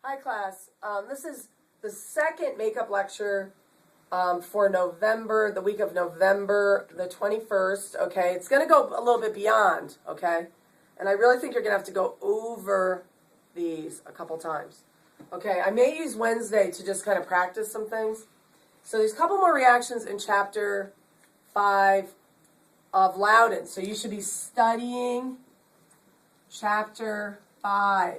Hi class, this is the second makeup lecture for November, the week of November the 21st, okay? It's going to go a little bit beyond, okay? And I really think you're going to have to go over these a couple times. Okay, I may use Wednesday to just kind of practice some things. So there's a couple more reactions in chapter 5 of Loudon. So you should be studying chapter 5.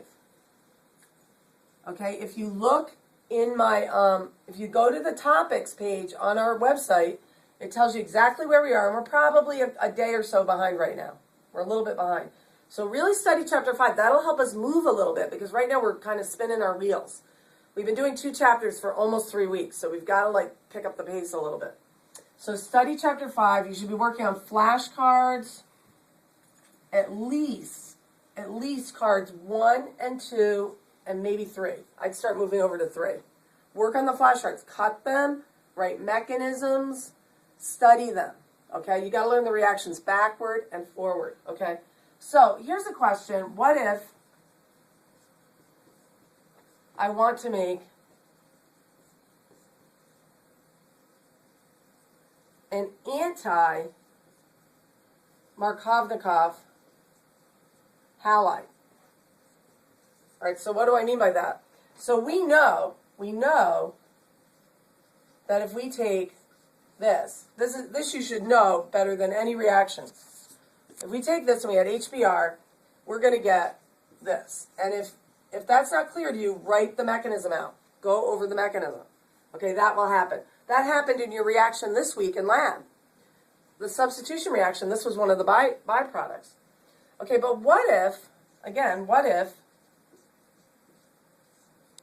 Okay, if you look in my, if you go to the topics page on our website, it tells you exactly where we are, and we're probably a day or so behind right now. We're a little bit behind. So really study chapter 5. That'll help us move a little bit, because right now we're kind of spinning our wheels. We've been doing 2 chapters for almost 3 weeks, so we've got to pick up the pace a little bit. So study chapter 5. You should be working on flashcards, at least cards 1 and 2, and maybe 3. I'd start moving over to 3. Work on the flashcards. Cut them, write mechanisms, study them. Okay, you got to learn the reactions backward and forward. Okay, so here's a question. What if I want to make an anti-Markovnikov halide? All right, so what do I mean by that? So we know that if we take this you should know better than any reaction. If we take this and we add HBr, we're going to get this. And if that's not clear to you, write the mechanism out. Go over the mechanism. Okay, that will happen. That happened in your reaction this week in lab. The substitution reaction, this was one of the byproducts. Okay, but what if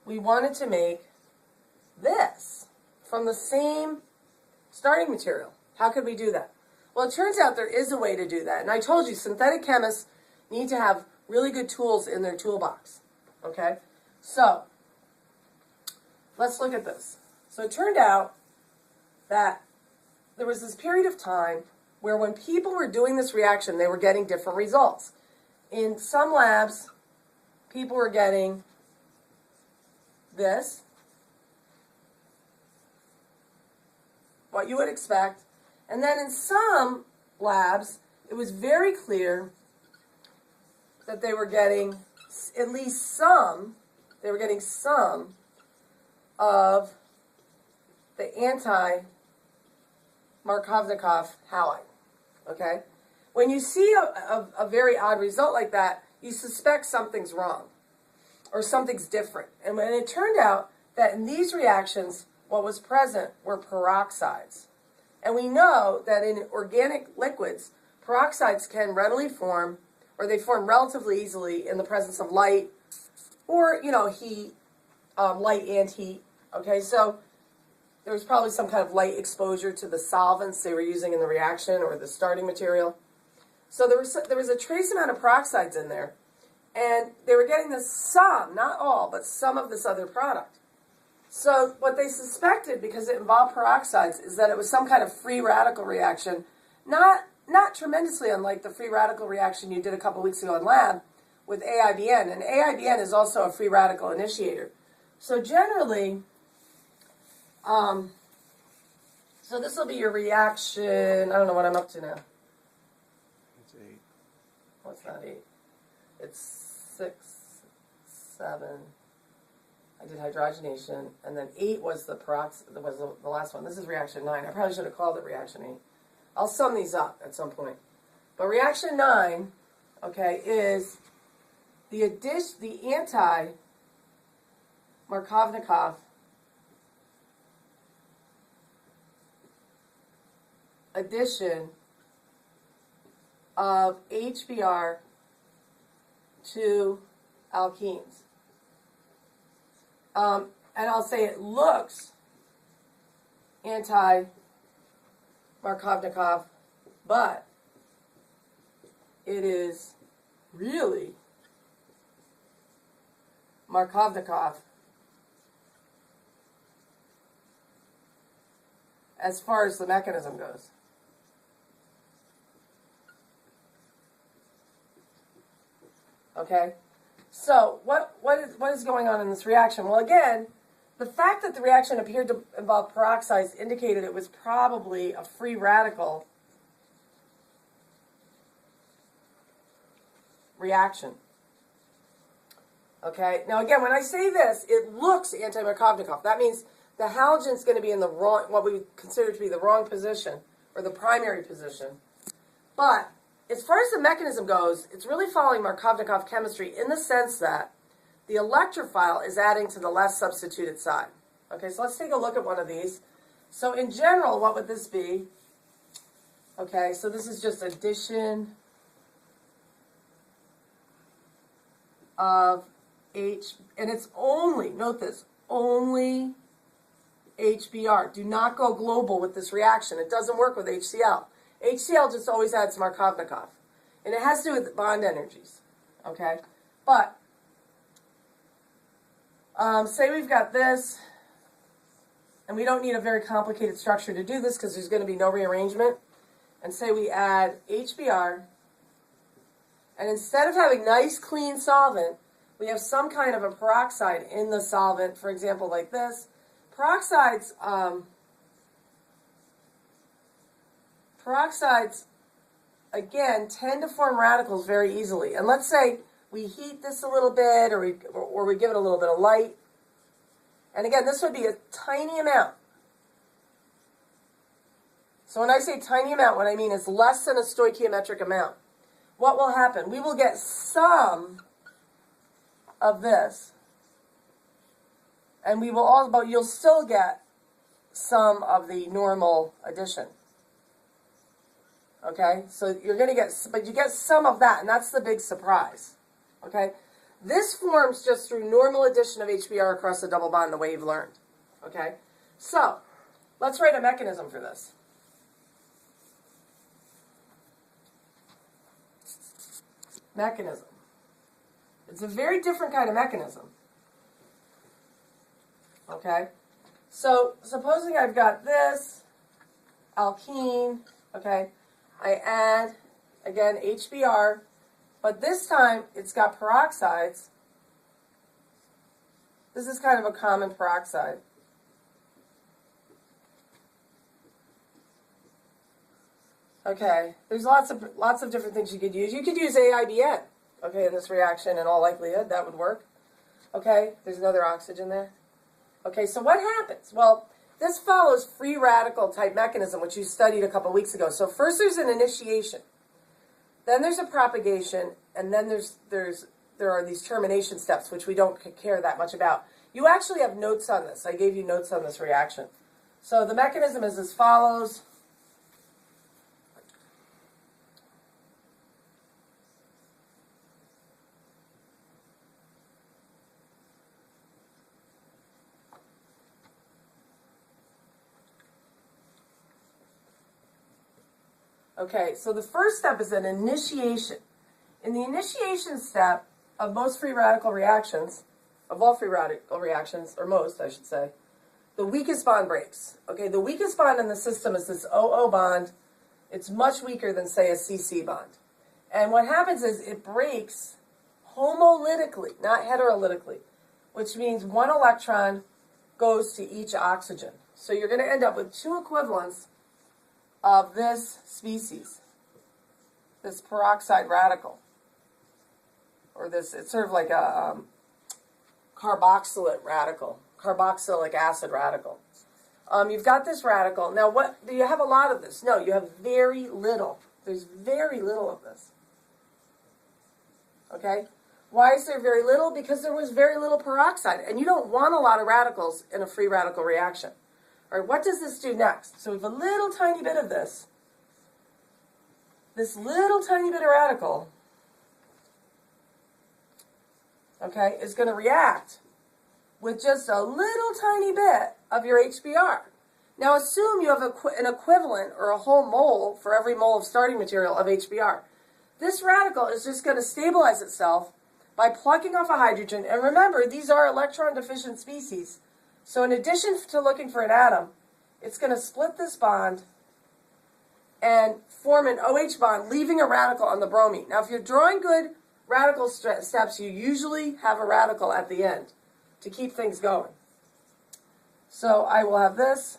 we wanted to make this from the same starting material? How could we do that? Well, it turns out there is a way to do that. And I told you, synthetic chemists need to have really good tools in their toolbox. Okay? So, let's look at this. So it turned out that there was this period of time where when people were doing this reaction, they were getting different results. In some labs, people were getting this, what you would expect. And then in some labs, it was very clear that they were getting at least some, of the anti-Markovnikov halide. Okay? When you see a very odd result like that, you suspect something's wrong or something's different. And when it turned out that in these reactions, what was present were peroxides. And we know that in organic liquids, peroxides can readily form, or they form relatively easily in the presence of light or, heat, light and heat. Okay, so there was probably some kind of light exposure to the solvents they were using in the reaction or the starting material. So there was a trace amount of peroxides in there, and they were getting some, not all, but some of this other product. So what they suspected, because it involved peroxides, is that it was some kind of free radical reaction, not tremendously unlike the free radical reaction you did a couple weeks ago in lab with AIBN. And AIBN is also a free radical initiator. So generally, so this will be your reaction. I don't know what I'm up to now. It's 8. Well, it's not 8. It's 6, 7. I did hydrogenation, and then 8 was the last one. This is reaction 9. I probably should have called it reaction 8. I'll sum these up at some point. But reaction 9, okay, is the anti-Markovnikov addition of HBr to alkenes. And I'll say it looks anti-Markovnikov, but it is really Markovnikov as far as the mechanism goes. Okay? So what what is going on in this reaction? Well, again, the fact that the reaction appeared to involve peroxides indicated it was probably a free radical reaction. Okay, now again, when I say this, it looks anti-Markovnikov. That means the halogen's going to be in the wrong, what we consider to be the wrong position, or the primary position. But as far as the mechanism goes, it's really following Markovnikov chemistry in the sense that the electrophile is adding to the less substituted side. Okay, so let's take a look at one of these. So in general, what would this be? Okay, so this is just addition of H, and it's only, note this, only HBr. Do not go global with this reaction. It doesn't work with HCl. HCl just always adds Markovnikov. And it has to do with bond energies. Okay? But, say we've got this, and we don't need a very complicated structure to do this because there's going to be no rearrangement. And say we add HBr, and instead of having nice clean solvent, we have some kind of a peroxide in the solvent, for example, like this. Peroxides, again, tend to form radicals very easily. And let's say we heat this a little bit, or we give it a little bit of light. And again, this would be a tiny amount. So when I say tiny amount, what I mean is less than a stoichiometric amount. What will happen? We will get some of this, and we will all, but you'll still get some of the normal addition. Okay, so you're going to get, but you get some of that, and that's the big surprise. Okay, this forms just through normal addition of HBr across the double bond, the way you've learned. Okay, so let's write a mechanism for this. Mechanism. It's a very different kind of mechanism. Okay? So, supposing I've got this alkene, okay? I add, again, HBr, but this time it's got peroxides. This is kind of a common peroxide. Okay, there's lots of different things you could use. You could use AIBN, okay, in this reaction in all likelihood. That would work. Okay, there's another oxygen there. Okay, so what happens? Well, this follows free radical type mechanism, which you studied a couple weeks ago. So first there's an initiation, then there's a propagation, and then there are these termination steps, which we don't care that much about. You actually have notes on this. I gave you notes on this reaction. So the mechanism is as follows. Okay, so the first step is an initiation. In the initiation step of most free radical reactions, of all free radical reactions, or most, I should say, the weakest bond breaks. Okay, the weakest bond in the system is this OO bond. It's much weaker than, say, a CC bond. And what happens is it breaks homolytically, not heterolytically, which means one electron goes to each oxygen. So you're going to end up with two equivalents of this species, this peroxide radical, or this, it's sort of like a carboxylate radical, carboxylic acid radical. You've got this radical. Now, what do you have a lot of this? No, you have very little. There's very little of this. Okay? Why is there very little? Because there was very little peroxide, and you don't want a lot of radicals in a free radical reaction. All right, what does this do next? So we have a little tiny bit of this little tiny bit of radical, okay, is going to react with just a little tiny bit of your HBr. Now assume you have an equivalent or a whole mole for every mole of starting material of HBr. This radical is just going to stabilize itself by plucking off a hydrogen. And remember, these are electron deficient species. So in addition to looking for an atom, it's going to split this bond and form an OH bond, leaving a radical on the bromine. Now, if you're drawing good radical steps, you usually have a radical at the end to keep things going. So I will have this,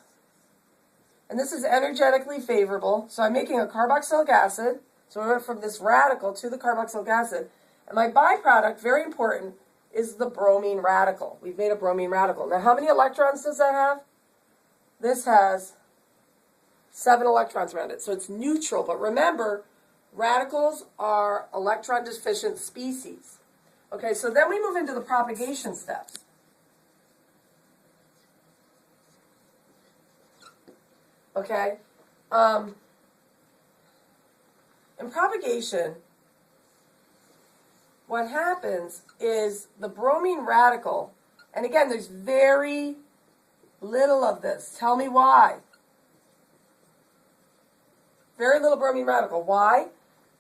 and this is energetically favorable. So I'm making a carboxylic acid. So I went from this radical to the carboxylic acid. And my byproduct, very important, is the bromine radical. We've made a bromine radical. Now, how many electrons does that have? This has 7 electrons around it. So it's neutral. But remember, radicals are electron deficient species. Okay, so then we move into the propagation steps. Okay? In propagation, what happens is the bromine radical, and again, there's very little of this. Tell me why. Very little bromine radical. Why?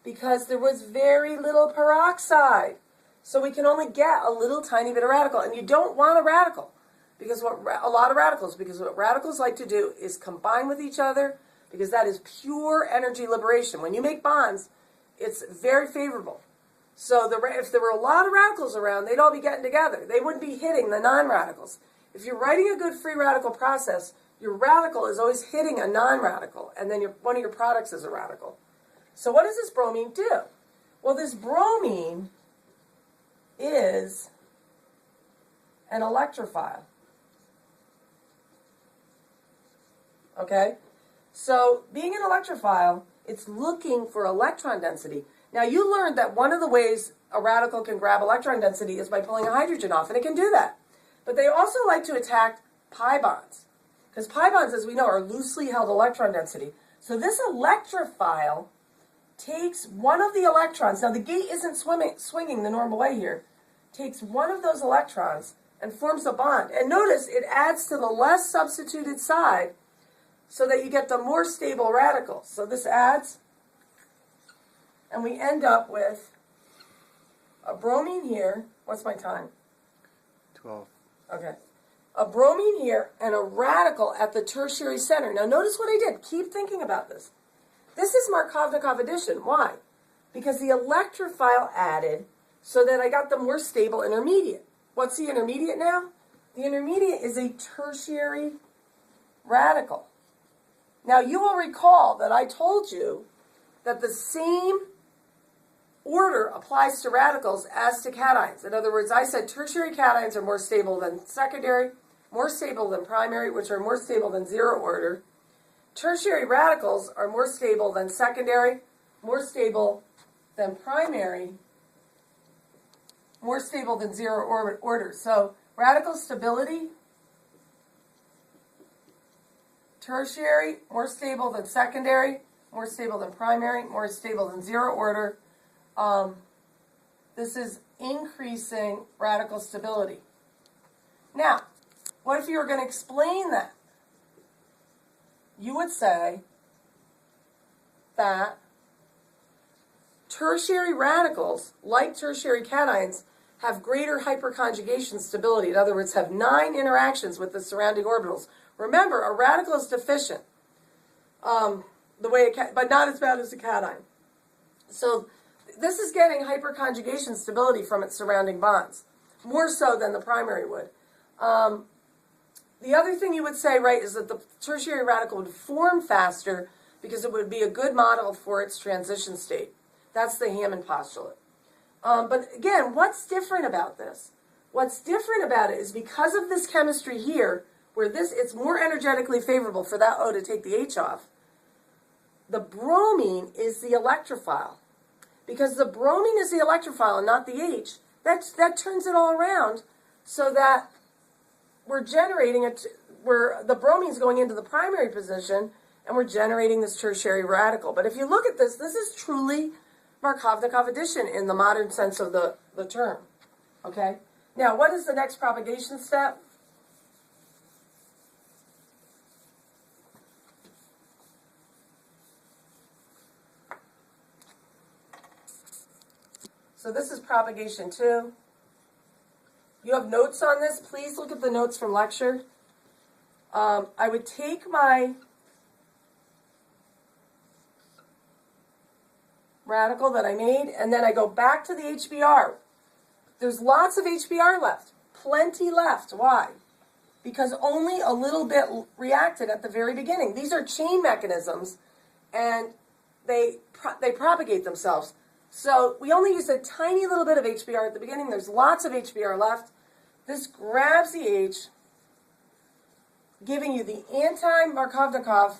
Because there was very little peroxide. So we can only get a little tiny bit of radical. And you don't want a radical. Because what radicals like to do is combine with each other, because that is pure energy liberation. When you make bonds, it's very favorable. So if there were a lot of radicals around, they'd all be getting together. They wouldn't be hitting the non-radicals. If you're writing a good free radical process, your radical is always hitting a non-radical, and then one of your products is a radical. So what does this bromine do? Well, this bromine is an electrophile. Okay? So being an electrophile, it's looking for electron density. Now, you learned that one of the ways a radical can grab electron density is by pulling a hydrogen off, and it can do that. But they also like to attack pi bonds, because pi bonds, as we know, are loosely held electron density. So this electrophile takes one of the electrons. Now, the gate isn't swinging the normal way here. Takes one of those electrons and forms a bond. And notice it adds to the less substituted side so that you get the more stable radicals. So this adds, and we end up with a bromine here. What's my time? 12. Okay. A bromine here and a radical at the tertiary center. Now notice what I did. Keep thinking about this. This is Markovnikov addition. Why? Because the electrophile added so that I got the more stable intermediate. What's the intermediate now? The intermediate is a tertiary radical. Now you will recall that I told you that the same order applies to radicals as to cations. In other words, I said tertiary cations are more stable than secondary, more stable than primary, which are more stable than zero order. Tertiary radicals are more stable than secondary, more stable than primary, more stable than zero order. So radical stability, tertiary, more stable than secondary, more stable than primary, more stable than zero order. This is increasing radical stability. Now, what if you were going to explain that? You would say that tertiary radicals, like tertiary cations, have greater hyperconjugation stability. In other words, have 9 interactions with the surrounding orbitals. Remember, a radical is deficient, but not as bad as a cation. So this is getting hyperconjugation stability from its surrounding bonds, more so than the primary would. The other thing you would say, right, is that the tertiary radical would form faster because it would be a good model for its transition state. That's the Hammond postulate. But again, what's different about this? What's different about it is because of this chemistry here, where it's more energetically favorable for that O to take the H off, the bromine is the electrophile. Because the bromine is the electrophile and not the H, that turns it all around so that we're generating where the bromine's going into the primary position and we're generating this tertiary radical. But if you look at this, this is truly Markovnikov addition in the modern sense of the term. Okay? Now, what is the next propagation step? So this is propagation 2. You have notes on this. Please look at the notes from lecture. I would take my radical that I made, and then I go back to the HBr. There's lots of HBr left, plenty left. Why? Because only a little bit reacted at the very beginning. These are chain mechanisms, and they propagate themselves. So we only used a tiny little bit of HBr at the beginning. There's lots of HBr left. This grabs the H, giving you the anti-Markovnikov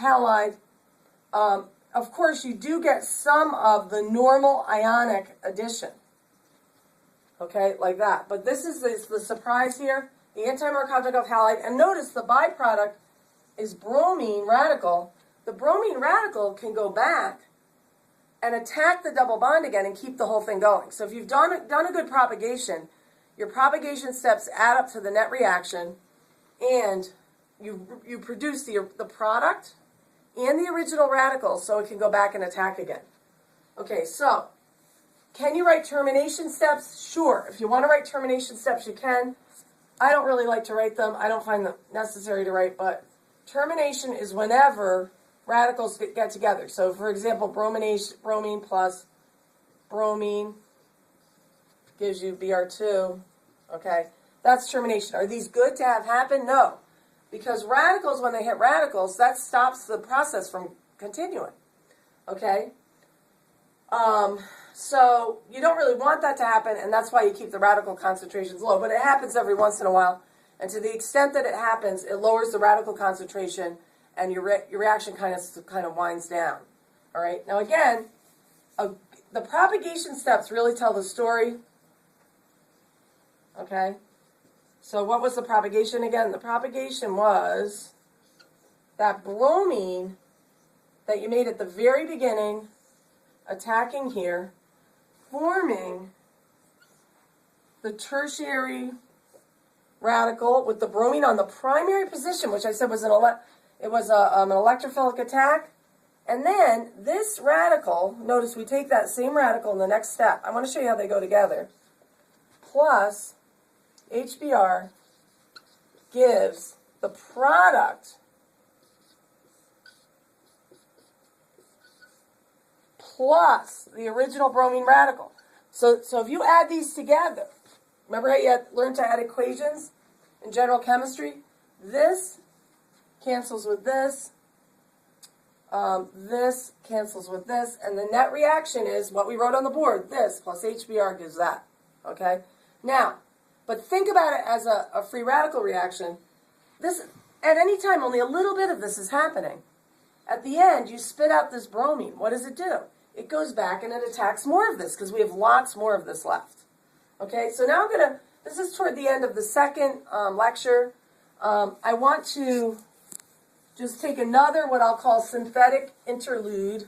halide. Of course, you do get some of the normal ionic addition. Okay, like that. But this is the surprise here, the anti-Markovnikov halide. And notice the byproduct is bromine radical. The bromine radical can go back and attack the double bond again and keep the whole thing going. So if you've done a good propagation, your propagation steps add up to the net reaction, and you produce the product and the original radical, so it can go back and attack again. Okay, so can you write termination steps? Sure. If you want to write termination steps, you can. I don't really like to write them. I don't find them necessary to write, but termination is whenever radicals get together. So, for example, bromine plus bromine gives you Br2. Okay, that's termination. Are these good to have happen? No. Because radicals, when they hit radicals, that stops the process from continuing. Okay? So you don't really want that to happen, and that's why you keep the radical concentrations low. But it happens every once in a while, and to the extent that it happens, it lowers the radical concentration, and your reaction kind of winds down. All right? Now again, the propagation steps really tell the story. Okay? So what was the propagation again? The propagation was that bromine that you made at the very beginning, attacking here, forming the tertiary radical with the bromine on the primary position, which I said was an electrophilic attack. And then this radical, notice we take that same radical in the next step. I want to show you how they go together. Plus HBr gives the product plus the original bromine radical. So if you add these together, remember how you learned to add equations in general chemistry? This cancels with this. This cancels with this. And the net reaction is what we wrote on the board. This plus HBr gives that. Okay? Now, but think about it as a free radical reaction. This, at any time, only a little bit of this is happening. At the end, you spit out this bromine. What does it do? It goes back and it attacks more of this because we have lots more of this left. Okay, so now this is toward the end of the second lecture. I want to just take another, what I'll call synthetic interlude.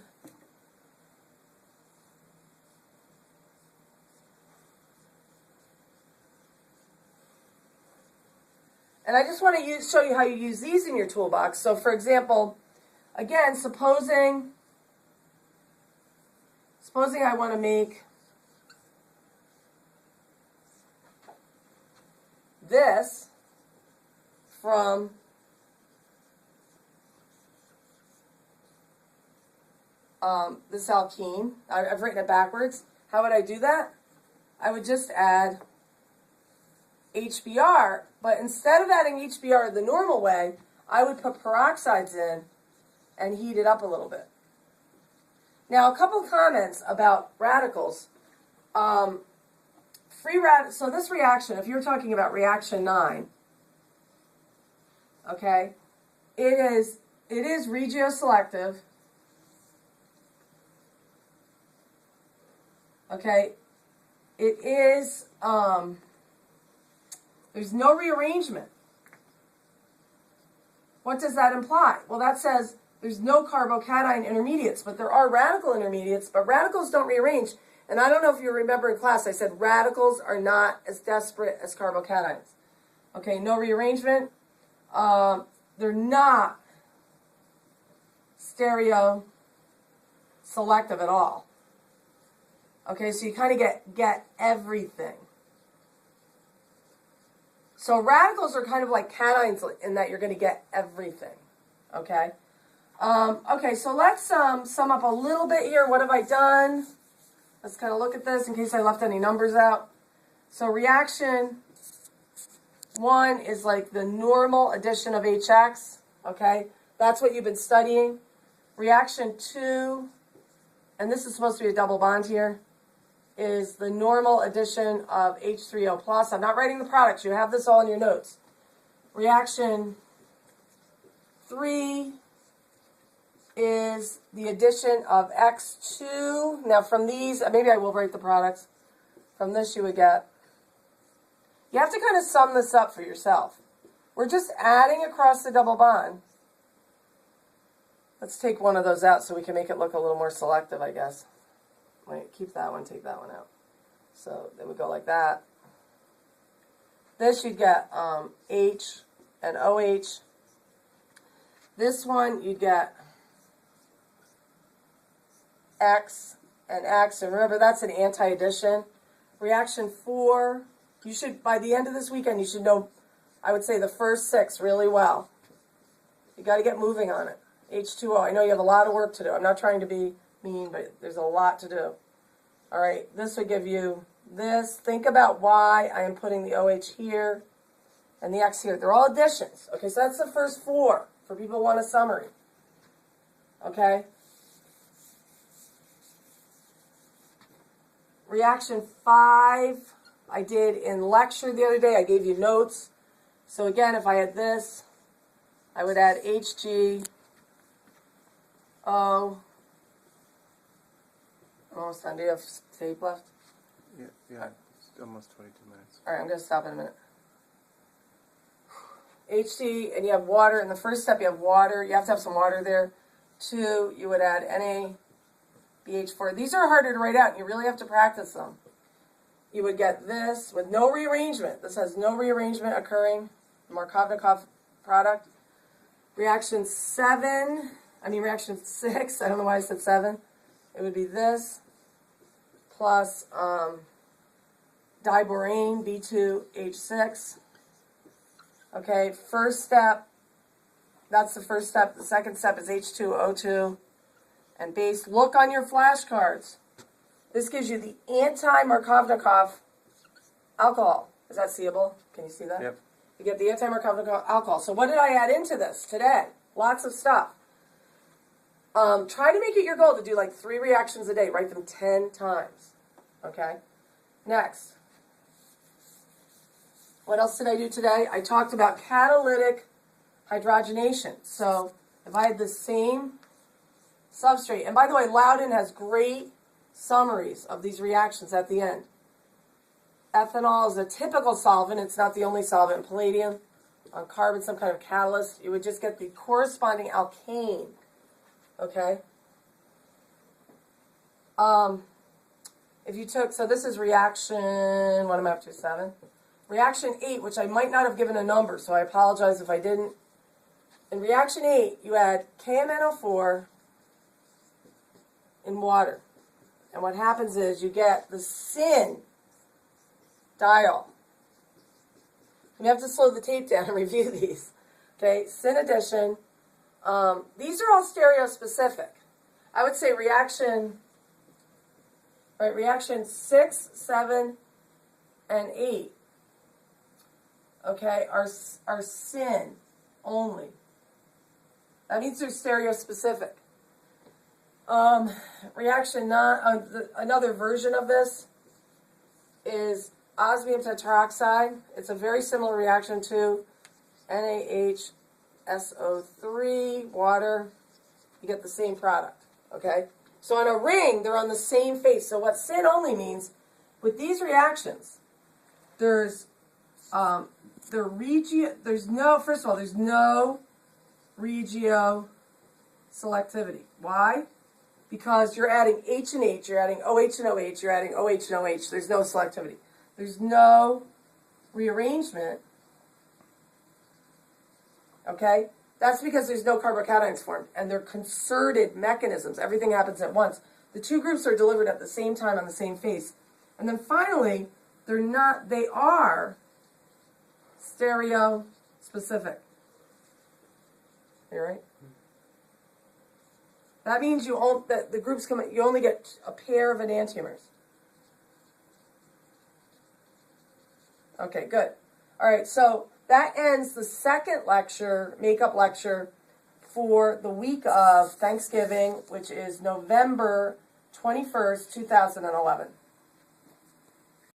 And I just want to show you how you use these in your toolbox. So, for example, again, supposing I want to make this from this alkene. I've written it backwards. How would I do that? I would just add HBr, but instead of adding HBr the normal way, I would put peroxides in and heat it up a little bit. Now, a couple comments about radicals. So this reaction, if you're talking about reaction 9, okay, it is regioselective. Okay, it is, there's no rearrangement. What does that imply? Well, that says there's no carbocation intermediates, but there are radical intermediates, but radicals don't rearrange. And I don't know if you remember in class, I said radicals are not as desperate as carbocations. Okay, no rearrangement. They're not stereo selective at all. Okay, so you kind of get everything. So radicals are kind of like cations in that you're going to get everything. Okay? Okay, so let's sum up a little bit here. What have I done? Let's kind of look at this in case I left any numbers out. So reaction 1 is like the normal addition of HX. Okay? That's what you've been studying. Reaction 2, and this is supposed to be a double bond here, is the normal addition of H3O plus. I'm not writing the products. You have this all in your notes. Reaction 3 is the addition of X2. Now from these, maybe I will write the products. From this you would get, you have to kind of sum this up for yourself. We're just adding across the double bond. Let's take one of those out so we can make it look a little more selective, I guess. Wait, keep that one, take that one out. So then we go like that. This you'd get H and OH. This one you'd get X and X. And remember, that's an anti-addition. Reaction 4, you should, by the end of this weekend, you should know, I would say, the first 6 really well. You got to get moving on it. H2O, I know you have a lot of work to do. I'm not trying to be mean, but there's a lot to do. All right, this would give you this. Think about why I am putting the OH here and the X here. They're all additions. Okay, so that's the first 4 for people who want a summary. Okay? Reaction 5, I did in lecture the other day. I gave you notes. So again, if I had this, I would add HG. Oh, almost done. Do you have tape left? Yeah, it's almost 22 minutes. All right, I'm going to stop in a minute. HC, and you have water. In the first step, you have water. You have to have some water there. 2, you would add NaBH4. These are harder to write out, and you really have to practice them. You would get this with no rearrangement. This has no rearrangement occurring. Markovnikov product. Reaction 6, I don't know why I said 7. It would be this plus diborane, B2H6. Okay, first step, that's the first step. The second step is H2O2 and base. Look on your flashcards. This gives you the anti-Markovnikov alcohol. Is that seeable? Can you see that? Yep. You get the anti-Markovnikov alcohol. So what did I add into this today? Lots of stuff. Try to make it your goal to do like 3 reactions a day. Write them 10 times. Okay? Next. What else did I do today? I talked about catalytic hydrogenation. So if I had the same substrate, and by the way, Loudon has great summaries of these reactions at the end. Ethanol is a typical solvent. It's not the only solvent. Palladium, on carbon, some kind of catalyst. You would just get the corresponding alkane. Okay? If you took, so this is reaction, what am I up to, 7? Reaction 8, which I might not have given a number, so I apologize if I didn't. In reaction 8, you add KMNO4 in water. And what happens is you get the syn diol. You have to slow the tape down and review these. Okay, syn addition. These are all stereospecific. I would say reaction 6, 7, and 8, okay, are syn only. That means they're stereospecific. Reaction 9, another version of this is osmium tetroxide. It's a very similar reaction to NaHSO3, water. You get the same product, okay? So on a ring, they're on the same face. So what syn only means, with these reactions, there's no regio selectivity. Why? Because you're adding H and H, you're adding OH and OH, you're adding OH and OH. There's no selectivity. There's no rearrangement. Okay? That's because there's no carbocations formed, and they're concerted mechanisms. Everything happens at once. The 2 groups are delivered at the same time on the same face. And then finally, they are stereo specific. You right? That means that the groups you only get a pair of enantiomers. Okay, good. All right, so that ends the second lecture, makeup lecture, for the week of Thanksgiving, which is November 21st, 2011.